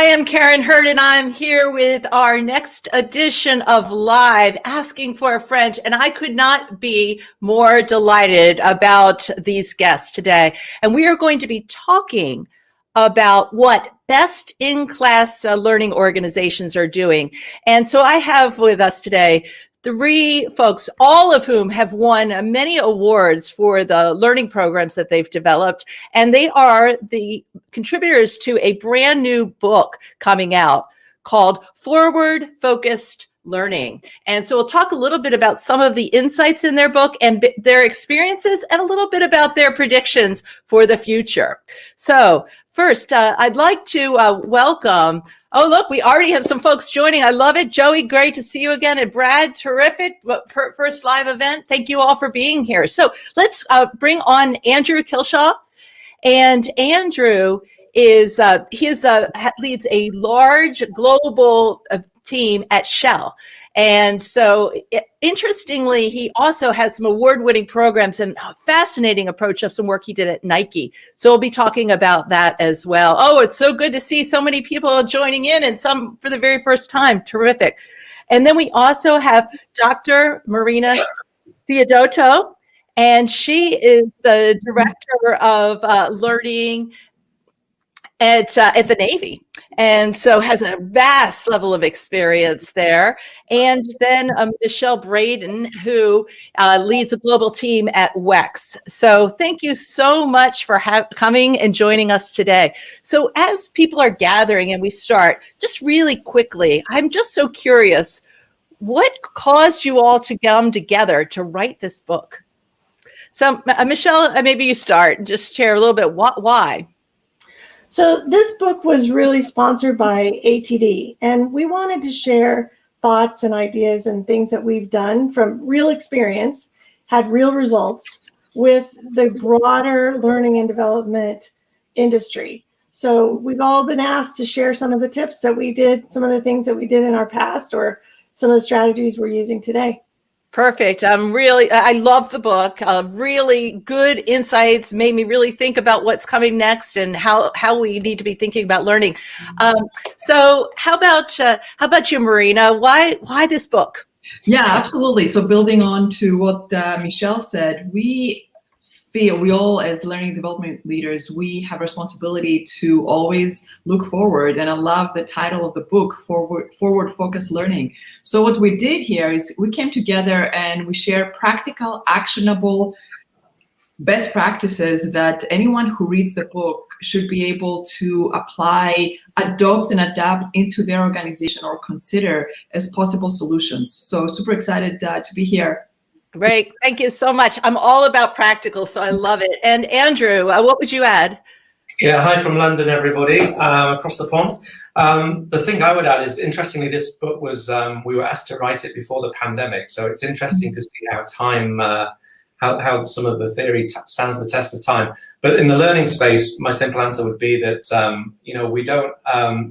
am Karen Hurd, and I'm here with our next edition of Live, Asking for a Friend, and I could not be more delighted about these guests today. And we are going to be talking about what best-in-class learning organizations are doing. And so I have with us today three folks, all of whom have won many awards for the learning programs that they've developed. And they are the contributors to a brand new book coming out called Forward Focused Learning. And so we'll talk a little bit about some of the insights in their book and their experiences and a little bit about their predictions for the future. So first, I'd like to welcome, oh, look, we already have some folks joining. I love it. Joey, great to see you again. And Brad, terrific. First live event. Thank you all for being here. So let's bring on Andrew Kilshaw. And Andrew is, leads a large global team at Shell. And so interestingly, he also has some award-winning programs and a fascinating approach of some work he did at Nike. So we'll be talking about that as well. Oh, it's so good to see so many people joining in and some for the very first time. Terrific. And then we also have Dr. Marina Theodotou, and she is the director of learning at the Navy, and so has a vast level of experience there. And then Michelle Braden, who leads a global team at WEX. So thank you so much for coming and joining us today. So as people are gathering and we start, just really quickly, I'm just so curious, what caused you all to come together to write this book? So Michelle, maybe you start and just share a little bit why. So this book was really sponsored by ATD, and we wanted to share thoughts and ideas and things that we've done from real experience, had real results with the broader learning and development industry. So we've all been asked to share some of the tips that we did, some of the things that we did in our past, or some of the strategies we're using today. Perfect. I love the book. Really good insights, made me really think about what's coming next and how we need to be thinking about learning. So how about you, Marina? Why this book? Yeah, absolutely. So building on to what Michelle said, we all as learning development leaders, we have responsibility to always look forward. And I love the title of the book, Forward Focused Learning. So what we did here is we came together and we share practical, actionable best practices that anyone who reads the book should be able to apply, adopt, and adapt into their organization or consider as possible solutions. So super excited to be here. Great. Thank you so much. I'm all about practical, so I love it. And Andrew, what would you add? Yeah, hi from London, everybody, across the pond. The thing I would add is, interestingly, this book was, we were asked to write it before the pandemic. So it's interesting to see how time, how some of the theory stands the test of time. But in the learning space, my simple answer would be that,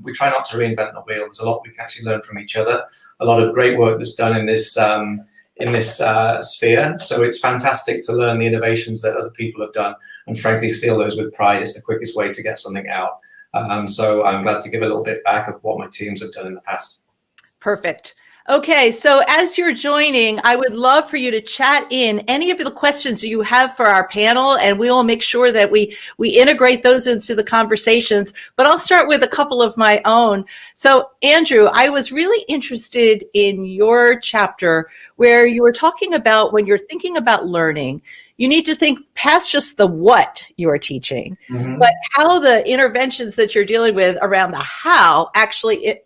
we try not to reinvent the wheel. There's a lot we can actually learn from each other. A lot of great work that's done in this sphere. So it's fantastic to learn the innovations that other people have done and frankly steal those with pride. It's the quickest way to get something out. So I'm glad to give a little bit back of what my teams have done in the past. Perfect. Okay, so as you're joining, I would love for you to chat in any of the questions you have for our panel, and we will make sure that we integrate those into the conversations. But I'll start with a couple of my own. So Andrew, I was really interested in your chapter where you were talking about when you're thinking about learning, you need to think past just the what you are teaching, but how the interventions that you're dealing with around the how actually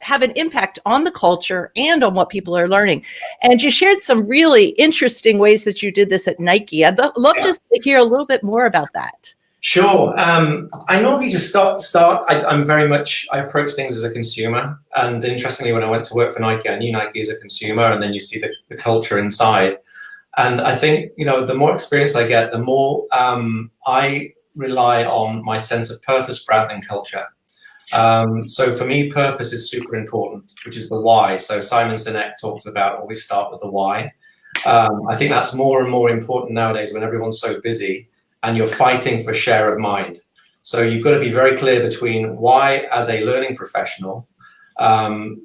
have an impact on the culture and on what people are learning. And you shared some really interesting ways that you did this at Nike. I'd love just to hear a little bit more about that. Sure. I normally just start. I approach things as a consumer. And interestingly, when I went to work for Nike, I knew Nike as a consumer, and then you see the culture inside. And I think, the more experience I get, the more I rely on my sense of purpose, brand, and culture. So for me, purpose is super important, which is the why. So Simon Sinek talks about always start with the why. I think that's more and more important nowadays when everyone's so busy and you're fighting for share of mind. So you've got to be very clear between why, as a learning professional,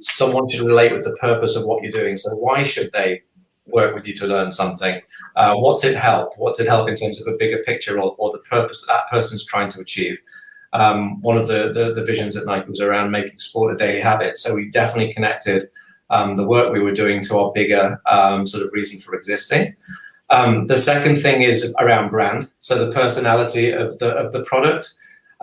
someone should relate with the purpose of what you're doing. So why should they work with you to learn something? What's it help? What's it help in terms of a bigger picture or the purpose that person's trying to achieve? One of the visions at Nike was around making sport a daily habit. So we definitely connected the work we were doing to our bigger sort of reason for existing. The second thing is around brand. So the personality of the product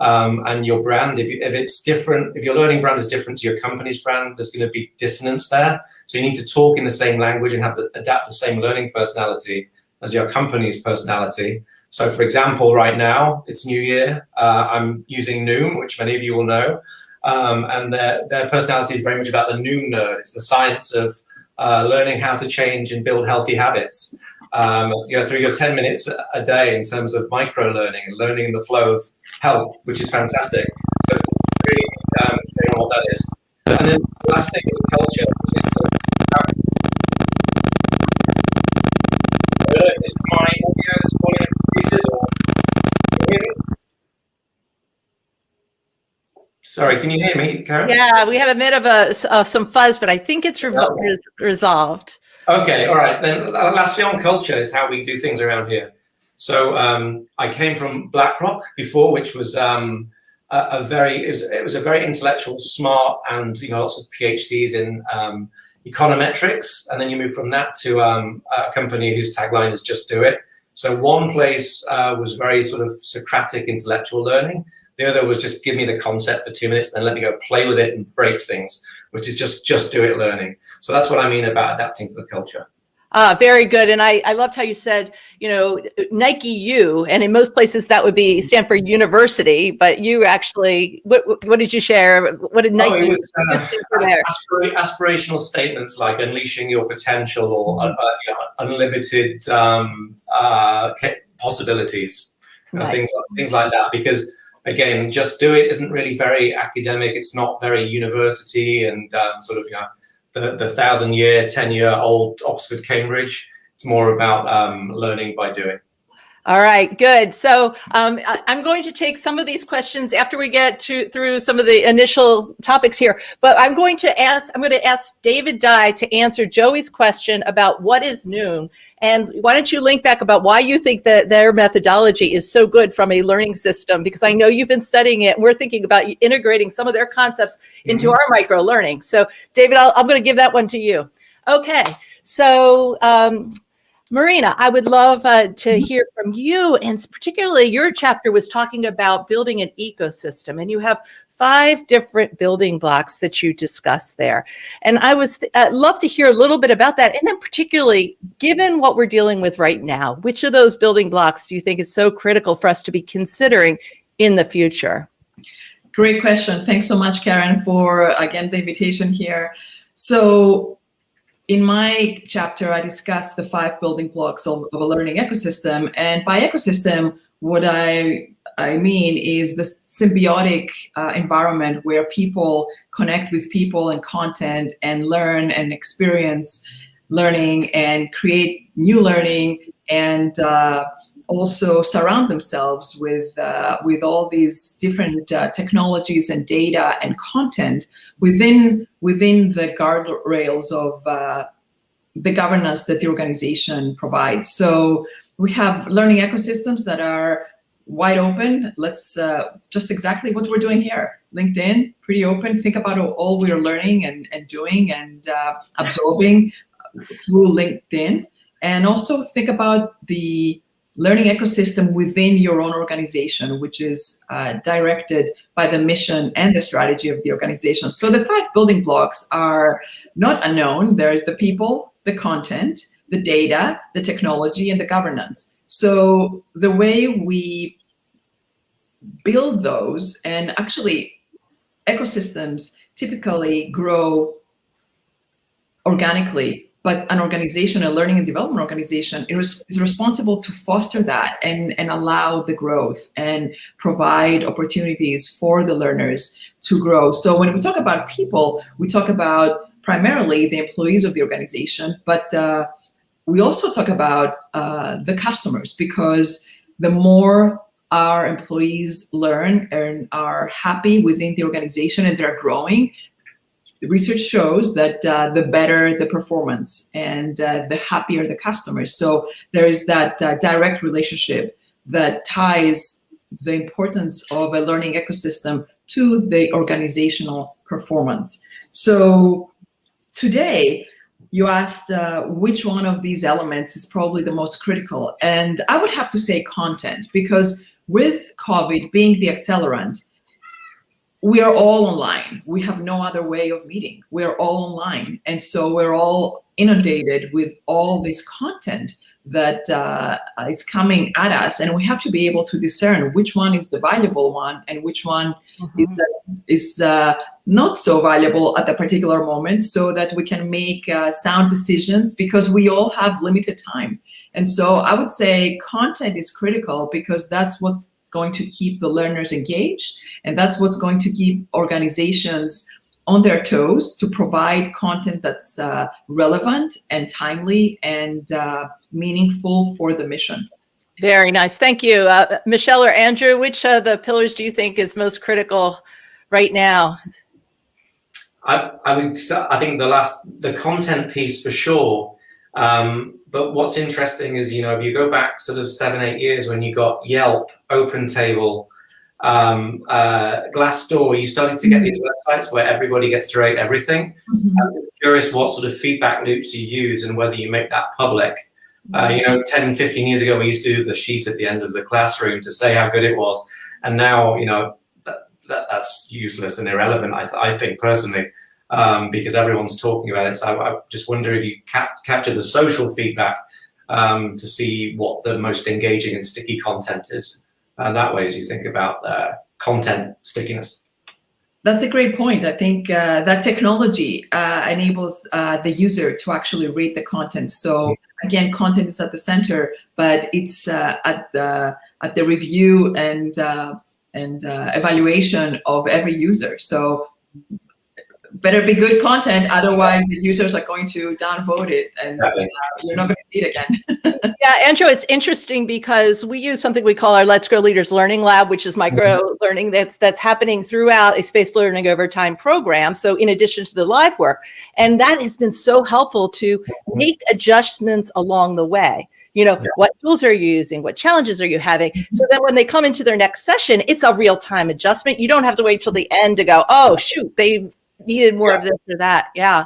and your brand. If it's different, if your learning brand is different to your company's brand, there's going to be dissonance there. So you need to talk in the same language and adapt the same learning personality as your company's personality. So for example, right now, it's New Year. I'm using Noom, which many of you will know. And their personality is very much about the Noom nerd. It's the science of learning how to change and build healthy habits. Through your 10 minutes a day in terms of micro learning and learning in the flow of health, which is fantastic. So really clear on what that is. And then the last thing is culture, which is is my audio that's falling into pieces, or can you hear me? Sorry, can you hear me, Karen? Yeah, we had a bit of some fuzz, but I think it's resolved. Okay, all right. Then lastly on culture is how we do things around here. So I came from BlackRock before, which was it was a very intellectual, smart, and lots of PhDs in econometrics, and then you move from that to a company whose tagline is "Just do it." So one place was very sort of Socratic intellectual learning. The other was just give me the concept for 2 minutes, then let me go play with it and break things, which is just do it learning. So that's what I mean about adapting to the culture. Very good. And I loved how you said, Nike U, and in most places that would stand for university, but you actually, what did you share? What did Nike? It was aspirational statements like unleashing your potential or unlimited possibilities, nice. things like that. Because again, just do it isn't really very academic. It's not very university and the 1,000-year, 10-year-old Oxford, Cambridge. It's more about learning by doing. All right, good. So I'm going to take some of these questions after we get through some of the initial topics here. But I'm going to ask David Dye to answer Joey's question about what is Noom. And why don't you link back about why you think that their methodology is so good from a learning system? Because I know you've been studying it. And we're thinking about integrating some of their concepts into our micro learning. So David, I'm going to give that one to you. Okay, so Marina, I would love to hear from you, and particularly your chapter was talking about building an ecosystem, and you have 5 different building blocks that you discuss there. And I was love to hear a little bit about that, and then particularly given what we're dealing with right now, which of those building blocks do you think is so critical for us to be considering in the future? Great question. Thanks so much, Karen, for again the invitation here. So in my chapter, I discussed the 5 building blocks of a learning ecosystem. And by ecosystem, what I mean is the symbiotic environment where people connect with people and content and learn and experience learning and create new learning and also surround themselves with all these different technologies and data and content within the guardrails of the governance that the organization provides. So we have learning ecosystems that are wide open. Let's just exactly what we're doing here. LinkedIn, pretty open. Think about all we're learning and doing and absorbing through LinkedIn. And also think about the learning ecosystem within your own organization, which is directed by the mission and the strategy of the organization. So the 5 building blocks are not unknown. There's the people, the content, the data, the technology, and the governance. So the way we build those, and actually ecosystems typically grow organically, but an organization, a learning and development organization, is responsible to foster that and allow the growth and provide opportunities for the learners to grow. So when we talk about people, we talk about primarily the employees of the organization, but we also talk about the customers, because the more our employees learn and are happy within the organization and they're growing, the research shows that the better the performance and the happier the customers. So there is that direct relationship that ties the importance of a learning ecosystem to the organizational performance. So today, you asked which one of these elements is probably the most critical. And I would have to say content, because with COVID being the accelerant, we are all online. We have no other way of meeting. We're all online. And so we're all inundated with all this content that is coming at us. And we have to be able to discern which one is the valuable one and which one is not so valuable at the particular moment, so that we can make sound decisions, because we all have limited time. And so I would say content is critical, because that's what's going to keep the learners engaged, and that's what's going to keep organizations on their toes to provide content that's relevant and timely and meaningful for the mission. Very nice. Thank you. Michelle or Andrew, which of the pillars do you think is most critical right now? I think the content piece for sure. But what's interesting is, if you go back sort of 7-8 years when you got Yelp, OpenTable, Glassdoor, you started to get these websites where everybody gets to rate everything. I'm just curious what sort of feedback loops you use and whether you make that public. 10, 15 years ago, we used to do the sheet at the end of the classroom to say how good it was. And now, that's useless and irrelevant, I think personally. Because everyone's talking about it. So I just wonder if you capture the social feedback to see what the most engaging and sticky content is. That way, as you think about content stickiness. That's a great point. I think that technology enables the user to actually rate the content. So again, content is at the center, but it's at the review and evaluation of every user. So better be good content, otherwise the users are going to downvote it, and you're not going to see it again. Yeah, Andrew, it's interesting because we use something we call our Let's Grow Leaders Learning Lab, which is micro learning that's happening throughout a Spaced Learning Over Time program. So in addition to the live work, and that has been so helpful to make adjustments along the way. What tools are you using? What challenges are you having? So that when they come into their next session, it's a real-time adjustment. You don't have to wait till the end to go, oh, shoot, they needed more of this or that. Yeah.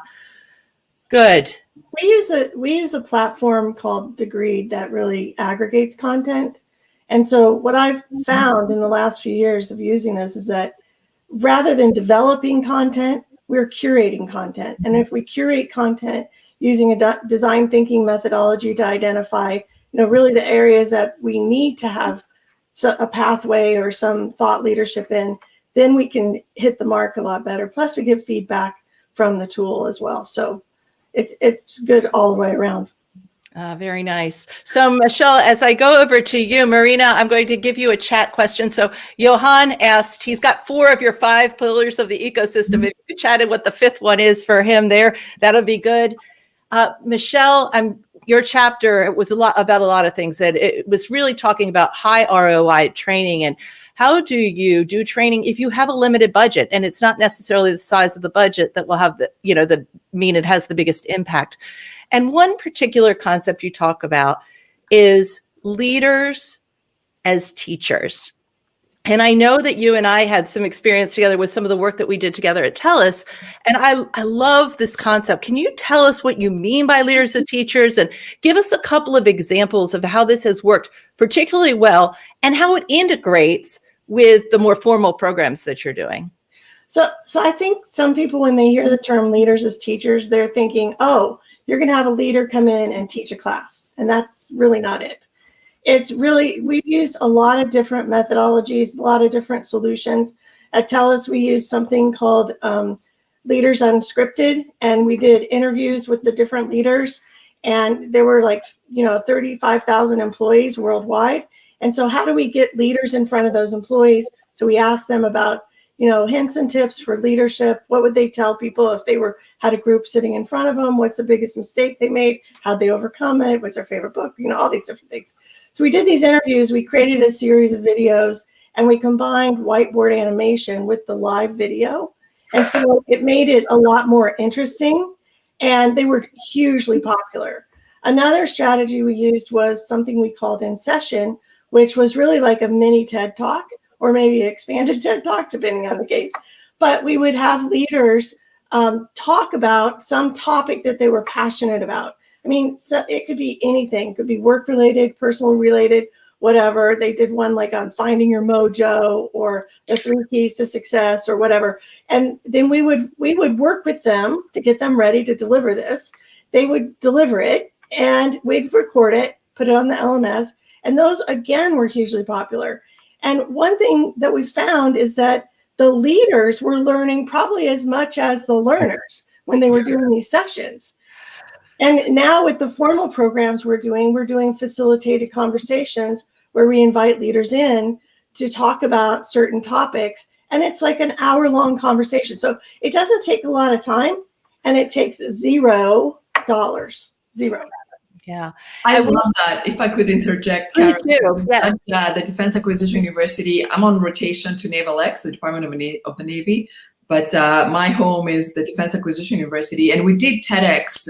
Good. We use a platform called Degreed that really aggregates content. And so what I've found in the last few years of using this is that rather than developing content, we're curating content. And if we curate content using a design thinking methodology to identify, really the areas that we need to have a pathway or some thought leadership in, then we can hit the mark a lot better. Plus we get feedback from the tool as well. So it's good all the way around. Very nice. So Michelle, as I go over to you, Marina, I'm going to give you a chat question. So Johan asked, he's got 4 of your 5 pillars of the ecosystem. If you chatted what the 5th one is for him there, that'll be good. Michelle, your chapter, it was about a lot of things. And it was really talking about high ROI training and how do you do training if you have a limited budget, and it's not necessarily the size of the budget that will have it has the biggest impact. And one particular concept you talk about is leaders as teachers. And I know that you and I had some experience together with some of the work that we did together at TELUS. And I love this concept. Can you tell us what you mean by leaders as teachers and give us a couple of examples of how this has worked particularly well and how it integrates with the more formal programs that you're doing? So I think some people, when they hear the term leaders as teachers, they're thinking, oh, you're going to have a leader come in and teach a class. And that's really not it. It's really, we've used a lot of different methodologies, a lot of different solutions. At TELUS, we used something called Leaders Unscripted, and we did interviews with the different leaders. And there were 35,000 employees worldwide. And so how do we get leaders in front of those employees? So we asked them about, hints and tips for leadership. What would they tell people if they had a group sitting in front of them? What's the biggest mistake they made? How'd they overcome it? What's their favorite book? All these different things. So we did these interviews, we created a series of videos, and we combined whiteboard animation with the live video. And so it made it a lot more interesting, and they were hugely popular. Another strategy we used was something we called In Session, which was really like a mini TED Talk, or maybe an expanded TED Talk, depending on the case. But we would have leaders talk about some topic that they were passionate about. I mean, so it could be anything. It could be work-related, personal-related, whatever. They did one like on finding your mojo or the 3 keys to success or whatever. And then we would work with them to get them ready to deliver this. They would deliver it, and we'd record it, put it on the LMS. And those, again, were hugely popular. And one thing that we found is that the leaders were learning probably as much as the learners when they were doing these sessions. And now with the formal programs we're doing facilitated conversations where we invite leaders in to talk about certain topics. And it's like an hour-long conversation. So it doesn't take a lot of time, and it takes $0. Zero. Yeah. I love that. If I could interject, Please Karen, do. Yes. that's the Defense Acquisition University. I'm on rotation to Naval X, the Department of the Navy, but my home is the Defense Acquisition University. And we did TEDx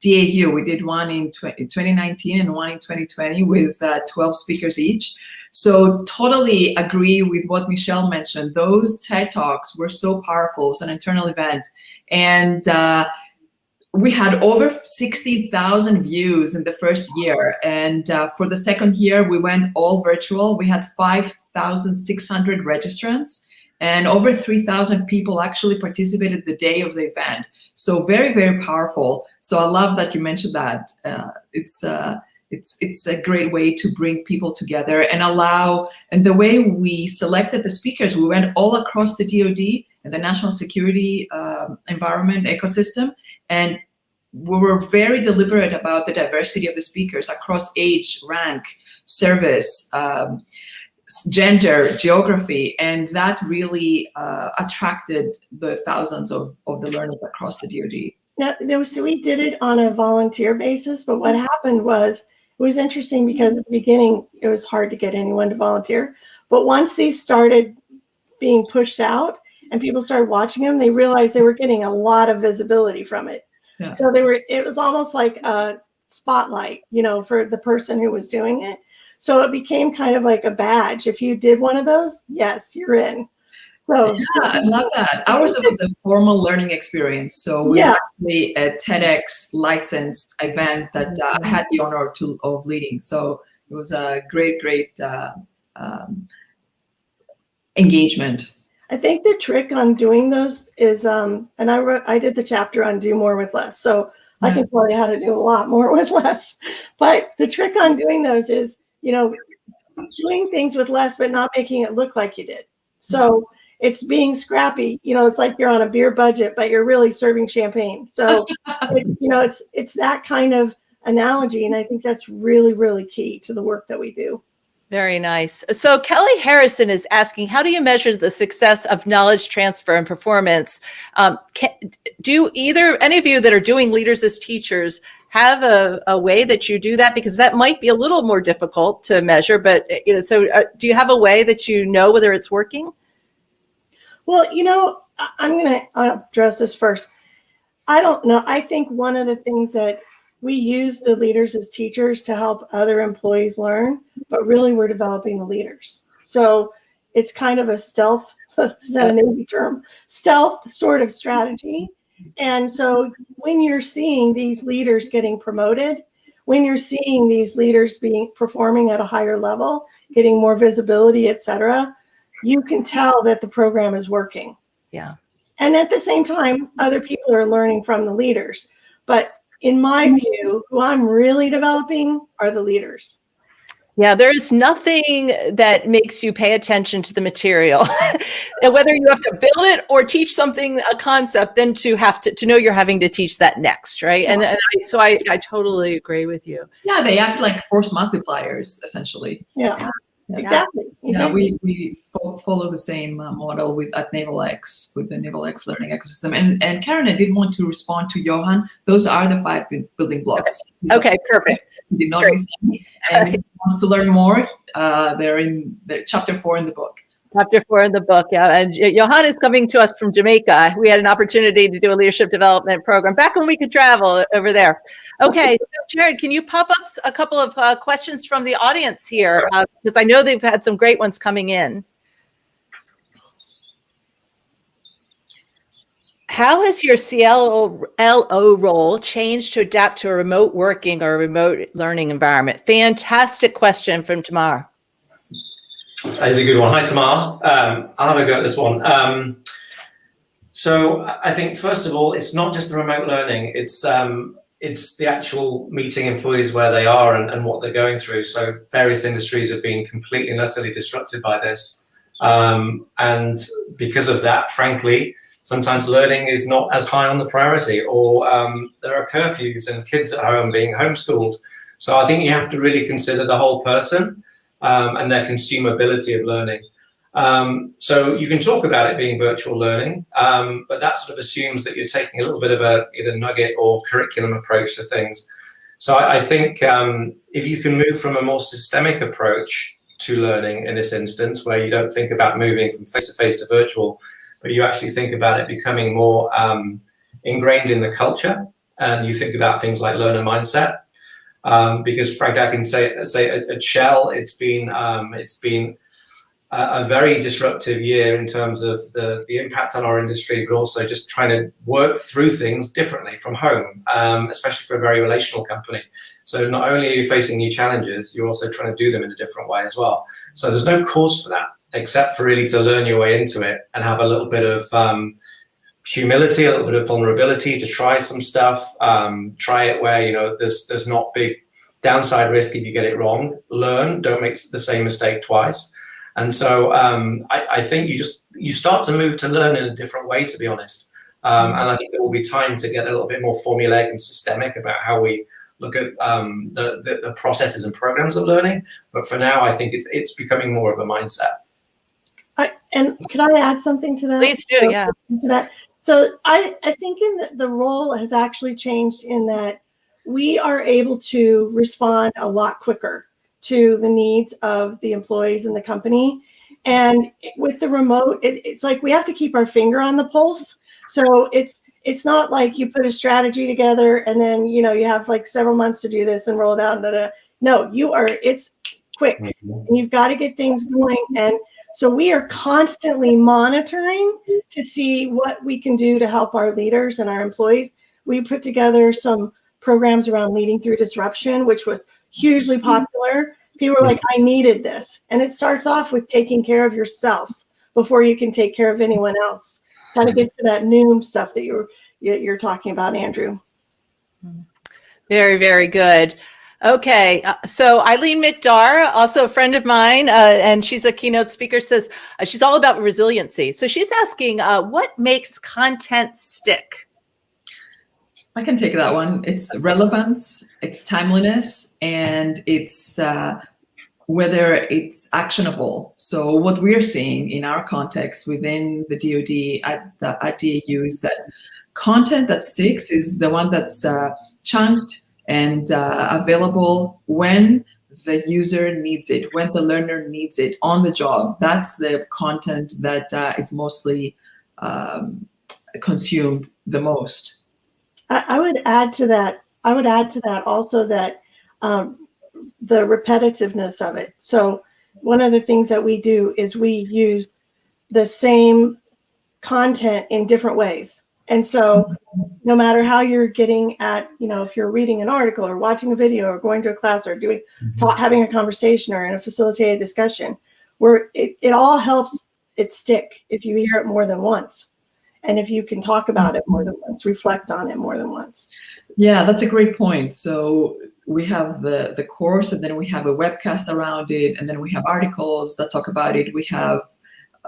DAU. We did one in 2019 and one in 2020 with 12 speakers each. So totally agree with what Michelle mentioned. Those TED Talks were so powerful. It was an internal event. And we had over 60,000 views in the first year. And for the second year, we went all virtual. We had 5,600 registrants, and over 3,000 people actually participated the day of the event. So very, very powerful. So I love that you mentioned that. It's a great way to bring people together and allow, and the way we selected the speakers, we went all across the DoD and the national security environment ecosystem. And we were very deliberate about the diversity of the speakers across age, rank, service, gender, geography, and that really attracted the thousands of the learners across the DoD. Now, so we did it on a volunteer basis, but what happened was, it was interesting because at the beginning, it was hard to get anyone to volunteer. But once these started being pushed out and people started watching them, they realized they were getting a lot of visibility from it. Yeah. So it was almost like a spotlight, for the person who was doing it. So it became kind of like a badge. If you did one of those, yes, you're in. So yeah, I love that. Ours was a formal learning experience. So we were actually a TEDx licensed event that I had the honor of leading. So it was a great engagement. I think the trick on doing those is, and I did the chapter on do more with less. So I can tell you how to do a lot more with less. But the trick on doing those is, doing things with less, but not making it look like you did. So it's being scrappy. It's like you're on a beer budget, but you're really serving champagne. So, it's that kind of analogy. And I think that's really, really key to the work that we do. Very nice. So Kelly Harrison is asking, how do you measure the success of knowledge transfer and performance? Do any of you that are doing leaders as teachers have a way that you do that? Because that might be a little more difficult to measure, but do you have a way that you know whether it's working? Well, I'm going to address this first. I don't know. I think one of the things that we use the leaders as teachers to help other employees learn, but really we're developing the leaders. So it's kind of a stealth, is that a Navy term? Stealth sort of strategy. And so when you're seeing these leaders getting promoted, when you're seeing these leaders performing at a higher level, getting more visibility, et cetera, you can tell that the program is working. Yeah. And at the same time, other people are learning from the leaders. But in my view, who I'm really developing are the leaders. Yeah, there's nothing that makes you pay attention to the material, and whether you have to build it or teach something, a concept, then to have to know you're having to teach that next, right? And so I totally agree with you. Yeah, they act like force multipliers, essentially. Yeah. Exactly. Yeah, we follow the same model at Naval X, with the Naval X learning ecosystem. And Karen, I did want to respond to Johan. Those are the 5 building blocks. Okay, perfect. did not miss any. And if he wants to learn more, they're in chapter 4 in the book. Chapter 4 in the book, yeah. And Johan is coming to us from Jamaica. We had an opportunity to do a leadership development program back when we could travel over there. Okay, so Jared, can you pop up a couple of questions from the audience here? Because I know they've had some great ones coming in. How has your CLO role changed to adapt to a remote working or remote learning environment? Fantastic question from Tamar. That is a good one. Hi, Tamar. I'll have a go at this one. So I think, first of all, it's not just the remote learning. It's the actual meeting employees where they are and what they're going through. So various industries have been completely and utterly disrupted by this. And because of that, frankly, sometimes learning is not as high on the priority, or there are curfews and kids at home being homeschooled. So I think you have to really consider the whole person and their consumability of learning. So you can talk about it being virtual learning, but that sort of assumes that you're taking a little bit of a either nugget or curriculum approach to things. So I think if you can move from a more systemic approach to learning in this instance, where you don't think about moving from face-to-face to virtual, but you actually think about it becoming more ingrained in the culture, and you think about things like learner mindset. Because frankly, I can say at Shell, it's been a very disruptive year in terms of the impact on our industry, but also just trying to work through things differently from home, especially for a very relational company. So not only are you facing new challenges, you're also trying to do them in a different way as well. So there's no cause for that, except for really to learn your way into it and have a little bit of humility, a little bit of vulnerability to try some stuff. Try it where, you know, there's not big downside risk if you get it wrong. Learn, don't make the same mistake twice. And so I think you start to move to learn in a different way, to be honest. And I think there will be time to get a little bit more formulaic and systemic about how we look at the processes and programs of learning. But for now, I think it's becoming more of a mindset. And could I add something to that? Please do, yeah. To that. So I think the role has actually changed in that we are able to respond a lot quicker to the needs of the employees in the company. And with the remote, it's like we have to keep our finger on the pulse. So it's not like you put a strategy together and then, you know, you have like several months to do this and roll it out. No, it's quick. And you've got to get things going. And so we are constantly monitoring to see what we can do to help our leaders and our employees. We put together some programs around leading through disruption, which was hugely popular. People were like, I needed this. And it starts off with taking care of yourself before you can take care of anyone else. Kind of gets to that Noom stuff that you're talking about, Andrew. Very, very good. Okay, so Eileen Mikdar, also a friend of mine, and she's a keynote speaker, says she's all about resiliency. So she's asking, what makes content stick? I can take that one. It's relevance, it's timeliness, and it's whether it's actionable. So what we're seeing in our context within the DoD at DAU is that content that sticks is the one that's chunked and available when the user needs it, when the learner needs it on the job. That's the content that is mostly consumed the most. I would add to that also that the repetitiveness of it. So one of the things that we do is we use the same content in different ways. And so no matter how you're getting at, you know, if you're reading an article or watching a video or going to a class or having a conversation or in a facilitated discussion, where it all helps it stick if you hear it more than once. And if you can talk about it more than once, reflect on it more than once. Yeah, that's a great point. So we have the course, and then we have a webcast around it, and then we have articles that talk about it. We have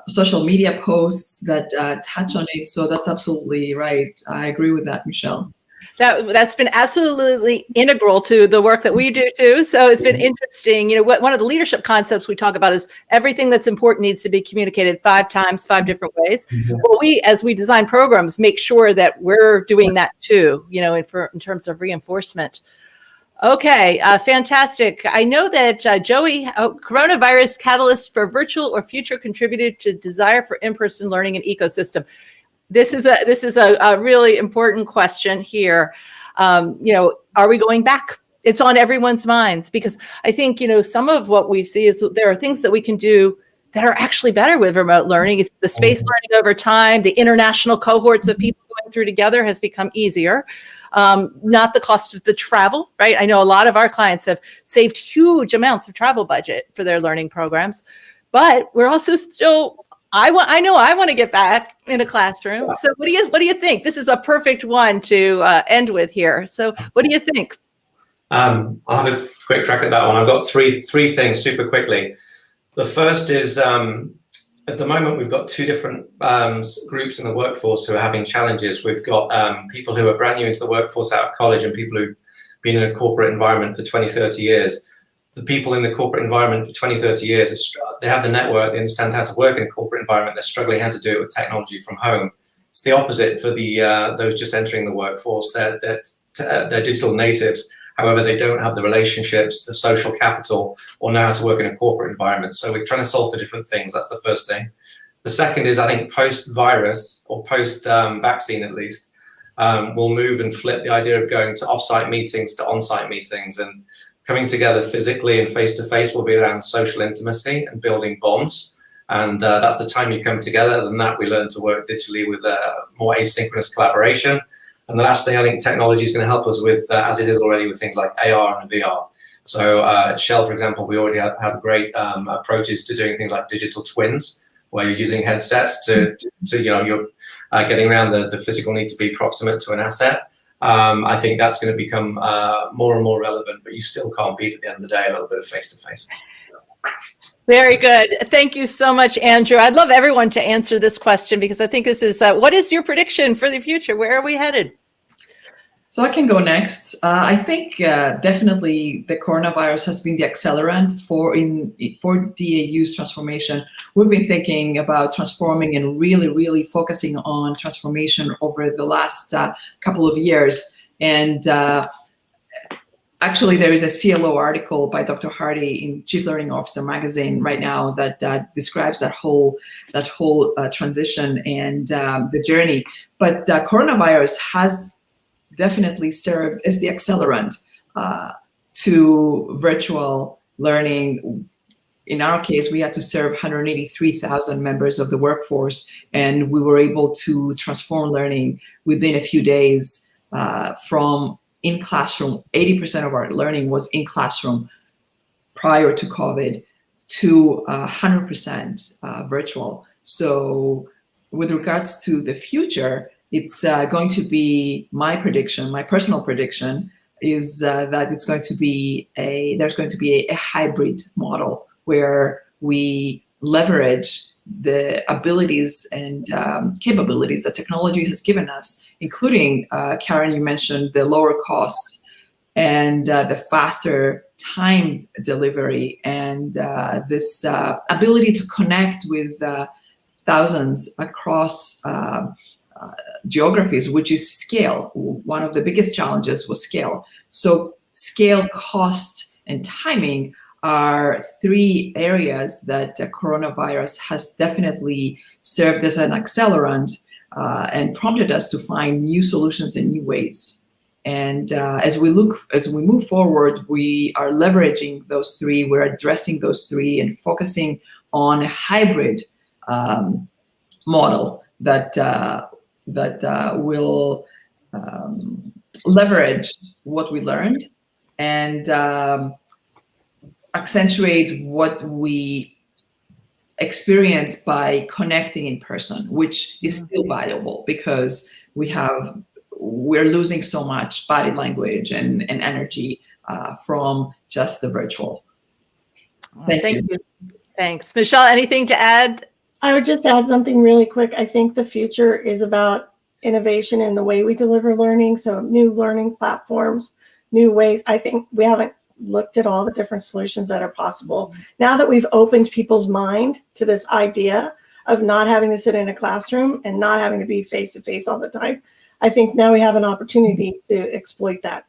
social media posts that touch on it. So that's absolutely right. I agree with that, Michelle. That's been absolutely integral to the work that we do too. So it's been interesting. You know, one of the leadership concepts we talk about is everything that's important needs to be communicated 5 times, 5 different ways. Well, as we design programs, make sure that we're doing that too, you know, in terms of reinforcement. Okay, fantastic. I know that Joey, coronavirus catalyst for virtual or future contributed to desire for in-person learning and ecosystem. This is a really important question here. Are we going back? It's on everyone's minds, because I think, some of what we see is there are things that we can do that are actually better with remote learning. It's the spaced learning over time. The international cohorts of people going through together has become easier. Not the cost of the travel, right? I know a lot of our clients have saved huge amounts of travel budget for their learning programs, but we're also still, I want to get back in a classroom. So what do you think? This is a perfect one to end with here. So what do you think? I'll have a quick crack at that one. I've got three things super quickly. The first is, at the moment, we've got two different groups in the workforce who are having challenges. We've got people who are brand new into the workforce out of college and people who've been in a corporate environment for 20, 30 years. The people in the corporate environment for 20, 30 years, they have the network, they understand how to work in a corporate environment, they're struggling how to do it with technology from home. It's the opposite for those just entering the workforce. They're digital natives. However, they don't have the relationships, the social capital, or know how to work in a corporate environment. So we're trying to solve for different things. That's the first thing. The second is, I think, post-virus, or post-vaccine at least, we'll move and flip the idea of going to off-site meetings to on-site meetings, and coming together physically and face-to-face will be around social intimacy and building bonds. And that's the time you come together. Other than that, we learn to work digitally with more asynchronous collaboration. And the last thing, I think technology is going to help us with, as it is already with things like AR and VR. So at Shell, for example, we already have great approaches to doing things like digital twins, where you're using headsets to you're getting around the physical need to be proximate to an asset. I think that's going to become more and more relevant, but you still can't beat at the end of the day a little bit of face-to-face. Very good. Thank you so much, Andrew. I'd love everyone to answer this question, because I think this is, what is your prediction for the future? Where are we headed? So I can go next. I think definitely the coronavirus has been the accelerant for DAU's transformation. We've been thinking about transforming and really focusing on transformation over the last couple of years. And actually, there is a CLO article by Dr. Hardy in Chief Learning Officer magazine right now that describes that whole transition and the journey. But coronavirus has definitely served as the accelerant to virtual learning. In our case, we had to serve 183,000 members of the workforce, and we were able to transform learning within a few days from in classroom. 80% of our learning was in classroom prior to COVID to 100% virtual. So with regards to the future, it's going to be my personal prediction is that there's going to be a hybrid model where we leverage the abilities and capabilities that technology has given us, including, Karen, you mentioned the lower cost and the faster time delivery, and this ability to connect with thousands across geographies, which is scale. One of the biggest challenges was scale. So scale, cost, and timing are three areas that coronavirus has definitely served as an accelerant and prompted us to find new solutions and new ways. And as we move forward, we are leveraging those three. We're addressing those three and focusing on a hybrid model that will leverage what we learned and accentuate what we experience by connecting in person, which is still valuable because we're losing so much body language and energy from just the virtual. Thank you. Thanks. Michelle, anything to add? I would just add something really quick. I think the future is about innovation in the way we deliver learning. So new learning platforms, new ways. I think we haven't looked at all the different solutions that are possible. Now that we've opened people's mind to this idea of not having to sit in a classroom and not having to be face-to-face all the time, I think now we have an opportunity to exploit that.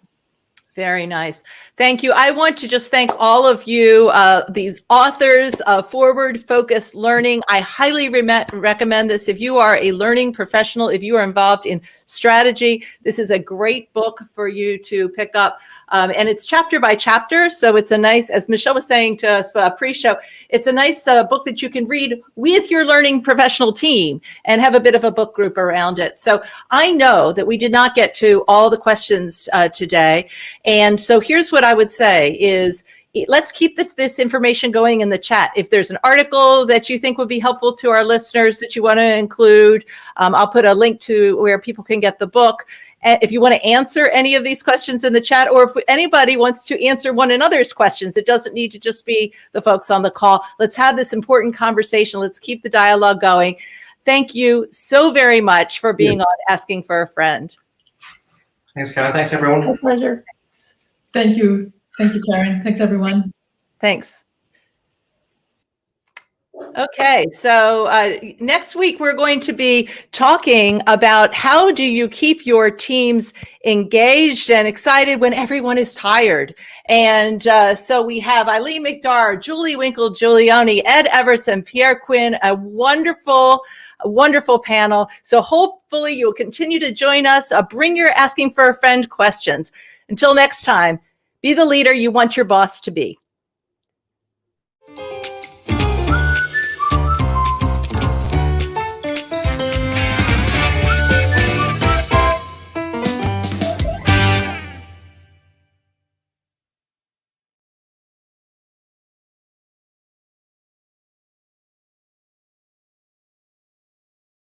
Very nice. Thank you. I want to just thank all of you, these authors of Forward Focused Learning. I highly recommend this. If you are a learning professional, if you are involved in strategy, this is a great book for you to pick up. And it's chapter by chapter. So it's a nice, as Michelle was saying to us pre-show, it's a nice book that you can read with your learning professional team and have a bit of a book group around it. So I know that we did not get to all the questions today. And so here's what I would say is, let's keep this information going in the chat. If there's an article that you think would be helpful to our listeners that you want to include, I'll put a link to where people can get the book. If you want to answer any of these questions in the chat, or if anybody wants to answer one another's questions, it doesn't need to just be the folks on the call. Let's have this important conversation. Let's keep the dialogue going. Thank you so very much for being on Asking for a Friend. Thanks, Karen. Thanks, everyone. My pleasure. Thank you. Thank you, Karen. Thanks, everyone. Thanks. Okay, so next week we're going to be talking about how do you keep your teams engaged and excited when everyone is tired. And so we have Eileen McDarr, Julie Winkle-Giulioni, Ed Everts, and Pierre Quinn, a wonderful panel. So hopefully you'll continue to join us. Bring your Asking for a Friend questions. Until next time, be the leader you want your boss to be.